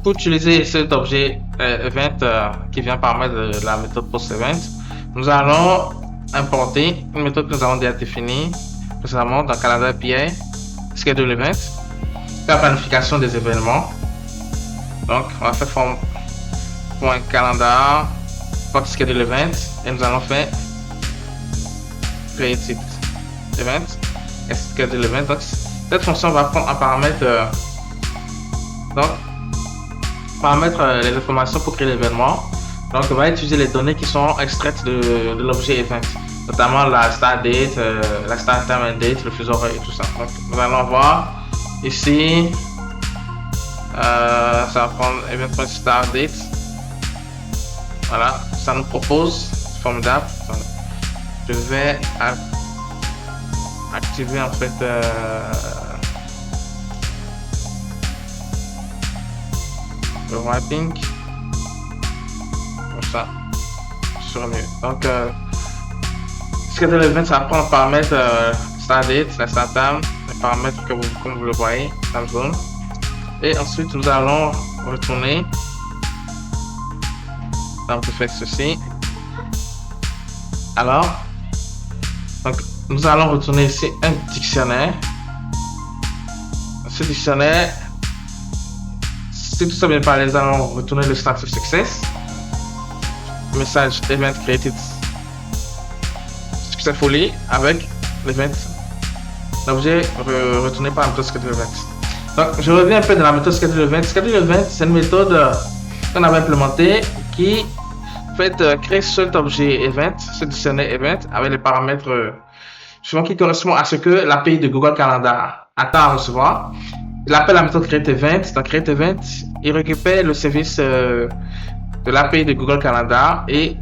Pour utiliser cet objet event qui vient paramétre de la méthode post-event, nous allons importer une méthode que nous avons déjà définie précédemment dans Calendar API, schedule event, la planification des événements. Donc, on va faire form.calendar schedule event et nous allons faire create event et schedule event. Donc, cette fonction va prendre un paramètre les informations pour créer l'événement. Donc, on va utiliser les données qui sont extraites de l'objet event, notamment la start date, la start time and date, le fuseau horaire et tout ça. Donc, nous allons voir ici, ça va prendre event.start date. Voilà, ça nous propose, formidable. Je vais activer en fait le wrapping comme ça sur mieux. Donc schedule event, ça va prendre le paramètre start date, la start time, les paramètres que comme vous le voyez, time zone, et ensuite nous allons retourner. On peut faire ceci. Alors, donc nous allons retourner ici un dictionnaire. Ce dictionnaire, si tout ça bien parlé, nous allons retourner le status success, message event created successfully avec l'event, l'objet retourné par la méthode schedule event. Donc, je reviens un peu de la méthode schedule event. Schedule event, c'est une méthode qu'on avait implémentée qui fait créer cet objet event, ce dictionnaire event avec les paramètres suivants qui correspondent à ce que l'API de Google Calendar attend à recevoir. Il appelle la méthode create event. Dans create event, il récupère le service de l'API de Google Calendar et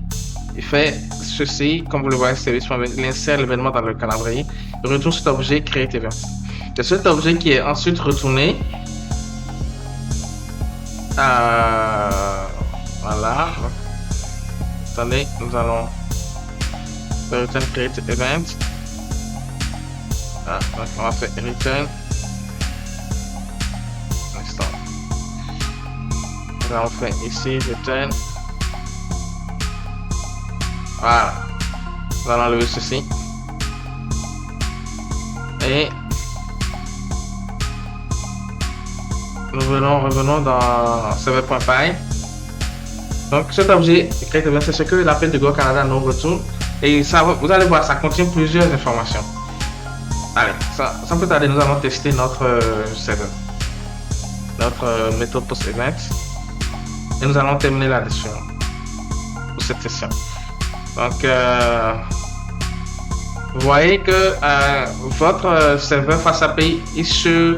il fait ceci, comme vous le voyez, service, il insère l'événement dans le calendrier, il retourne cet objet create event. C'est cet objet qui est ensuite retourné. Voilà. Attendez, nous allons return create event. Donc on va faire return. Un instant. Nous allons faire ici return. Voilà. Nous allons enlever ceci. Et nous revenons dans server.py. Donc cet objet create event, c'est ce que l'appel de Google Canada nous retourne. Et ça, vous allez voir, ça contient plusieurs informations. Allez, sans plus tarder, nous allons tester notre serveur, notre méthode post-event. Et nous allons terminer là-dessus pour cette session. Donc, vous voyez que votre serveur face API, il se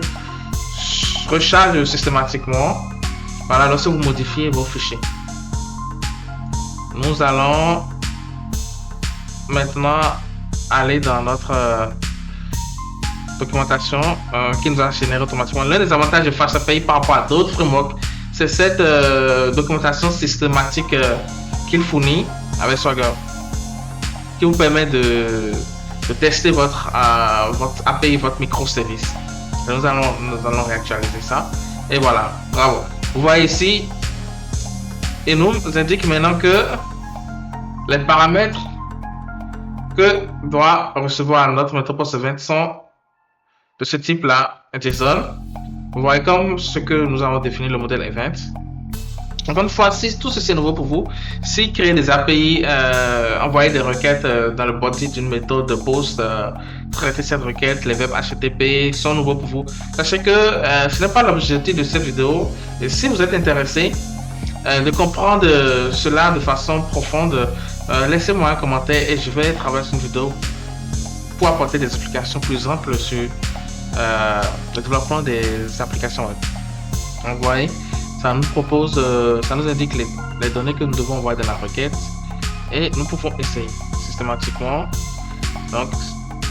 recharge systématiquement. Voilà, lorsque vous modifiez vos fichiers. Nous allons maintenant aller dans notre documentation qui nous a généré automatiquement. L'un des avantages de FastAPI par rapport à d'autres frameworks, c'est cette documentation systématique qu'il fournit avec Swagger, qui vous permet de tester votre API, votre microservice. Nous allons réactualiser ça. Et voilà, bravo. Vous voyez ici, il nous indique maintenant que les paramètres que doit recevoir notre méthode post-event sont de ce type-là, JSON. Vous voyez comme ce que nous avons défini le modèle event. Encore une fois, si tout ceci est nouveau pour vous, si créer des API, envoyer des requêtes dans le body d'une méthode de post, traiter cette requête, les web HTTP sont nouveaux pour vous, sachez que ce n'est pas l'objectif de cette vidéo. Et si vous êtes intéressé de comprendre cela de façon profonde, laissez-moi un commentaire et je vais travailler sur une vidéo pour apporter des explications plus amples sur le développement des applications web. Donc, vous voyez, ça nous propose, ça nous indique les données que nous devons envoyer dans la requête et nous pouvons essayer systématiquement. Donc,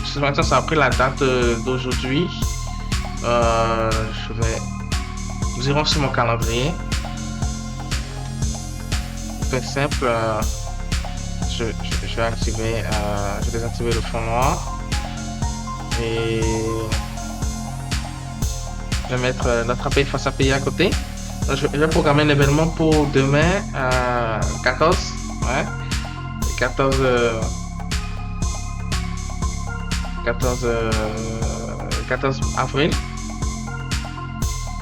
systématiquement, ça a pris la date d'aujourd'hui. Nous irons sur mon calendrier. Très simple. Je vais activer, je vais désactiver le fond noir et je vais mettre notre API face API à côté. Je vais programmer un événement pour demain, 14, ouais, 14, 14, 14 avril,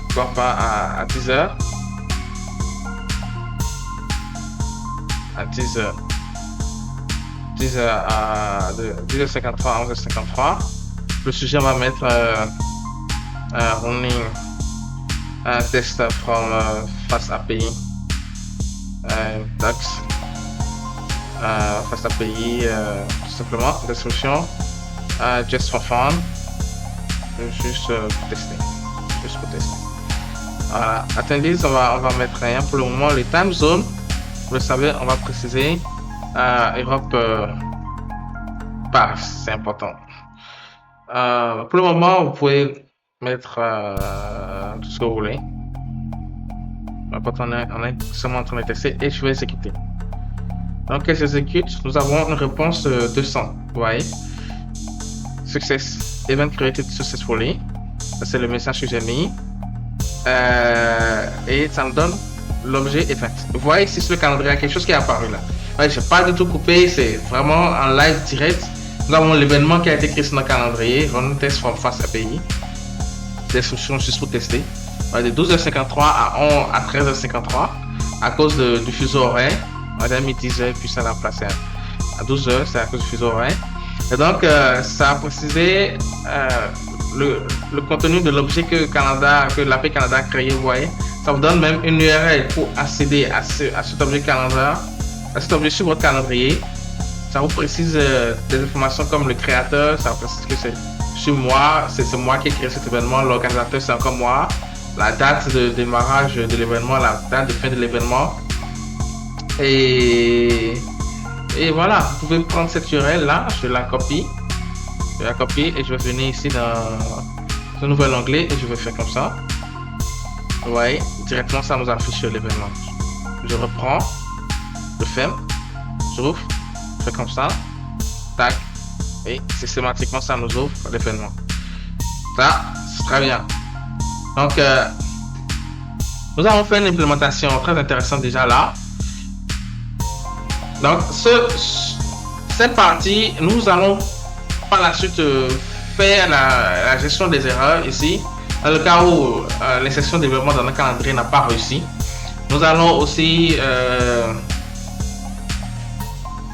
pourquoi pas à 10h, à 10h, 10h à 10h53 à 11h53. Le sujet, on va mettre running un test from Fast API, docs, Fast API, tout simplement, description, just for fun, juste pour tester, Voilà, attendees, on va mettre rien pour le moment. Les time zones, vous le savez, on va préciser Europe, Paris, c'est important. Pour le moment, vous pouvez mettre tout ce que vous voulez. On est seulement en train de tester et je vais exécuter. Donc, quand j'exécute, nous avons une réponse 200. Vous voyez, Success, event created successfully. C'est le message que j'ai mis. Et ça me donne l'objet event. Vous voyez ici sur le calendrier, il y a quelque chose qui est apparu là. Ouais, je n'ai pas du tout coupé, c'est vraiment en live direct. Nous avons l'événement qui a été créé sur notre calendrier, Run Test from Fast API. Description juste pour tester. Ouais, de 12h53 à 13h53 à cause du fuseau horaire. Madame il disait puis ça l'a placé à 12h, c'est à cause du fuseau horaire. Et donc ça a précisé le contenu de l'objet que l'API Canada a créé. Vous voyez, ça vous donne même une URL pour accéder à cet objet calendrier, à cet objet sur votre calendrier. Ça vous précise des informations comme le créateur, ça vous précise que c'est sur moi, c'est moi qui ai créé cet événement, l'organisateur c'est encore moi, la date de démarrage de l'événement, la date de fin de l'événement. Et voilà, vous pouvez prendre cette URL là, je la copie et je vais venir ici dans ce nouvel onglet et je vais faire comme ça. Vous voyez, directement ça nous affiche l'événement. Je reprends, je ferme, je rouvre, je fais comme ça, tac, et systématiquement ça nous ouvre l'événement. Ça, c'est très bien. Donc, nous avons fait une implémentation très intéressante déjà là. Donc, cette partie, nous allons par la suite faire la gestion des erreurs ici. Dans le cas où l'insertion de développement dans notre calendrier n'a pas réussi, nous allons aussi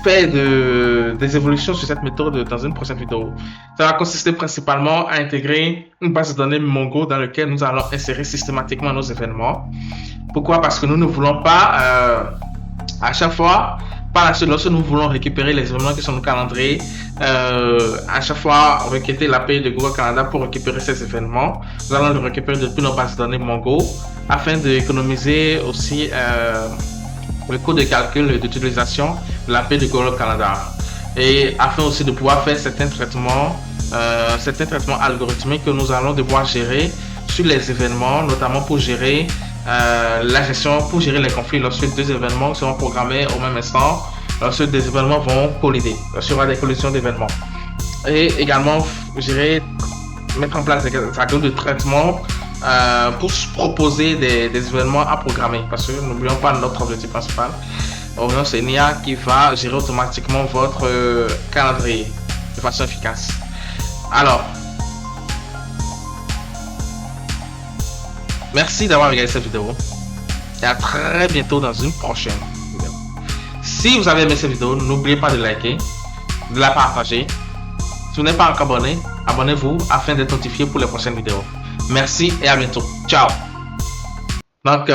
faire des évolutions sur cette méthode dans une prochaine vidéo. Ça va consister principalement à intégrer une base de données Mongo dans laquelle nous allons insérer systématiquement nos événements. Pourquoi? Parce que nous ne voulons pas à chaque fois, par la suite, lorsque nous voulons récupérer les événements qui sont dans le calendrier, à chaque fois requêter l'API de Google Canada pour récupérer ces événements. Nous allons le récupérer depuis nos bases de données Mongo afin d'économiser aussi le coût de calcul et d'utilisation de l'API de Google Canada, et afin aussi de pouvoir faire certains traitements algorithmiques que nous allons devoir gérer sur les événements, notamment pour gérer la gestion, pour gérer les conflits lorsque deux événements seront programmés au même instant, lorsque des événements vont collider, lorsqu'il y aura des collisions d'événements, et également gérer, mettre en place des algorithmes de traitement pour proposer des événements à programmer, parce que n'oublions pas notre objectif principal. Orion, c'est une IA qui va gérer automatiquement votre calendrier de façon efficace. Alors, merci d'avoir regardé cette vidéo et à très bientôt dans une prochaine vidéo. Si vous avez aimé cette vidéo, n'oubliez pas de liker, de la partager. Si vous n'êtes pas encore abonné, abonnez-vous afin d'être notifié pour les prochaines vidéos. Merci et à bientôt. Ciao. Donc,